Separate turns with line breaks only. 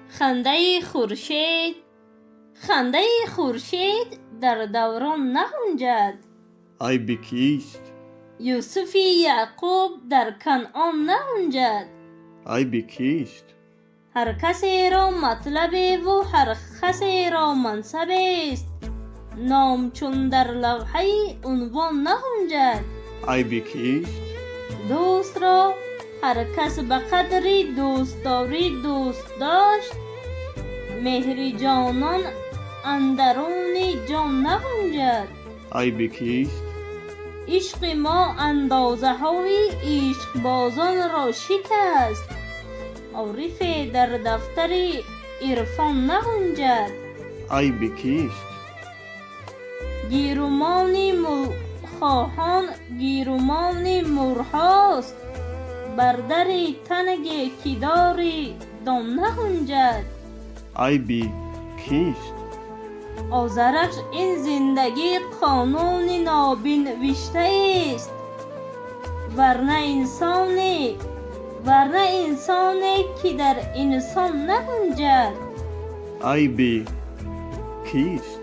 خنده خورشید خنده خورشید در دوران نغنجد.
айби кист
یوسف یعقوب در کنعان نغنجد.
айби کیست
هر کسی را مطلب و هر کسی را منصب است، نام چون در لوحه عنوان نغنجد.
айби کیست
دوست را هر کس به قدری دوستداری دوست داشت، مهر جانان اندرون جان نغنجد.
айби کیست
عشق ما اندازه های عشق بازان را شکست، عارف در دفتر عرفان نغنجد.
айби کیست
گیرومان خواهان گیرومان مرهاست، بر در تنگ کداری دام نغنجد.
айби کیست
آزرخش این زندگی قانون نابنوشته است، ورنه انسانی که در انسان نگنجد.
айби کیست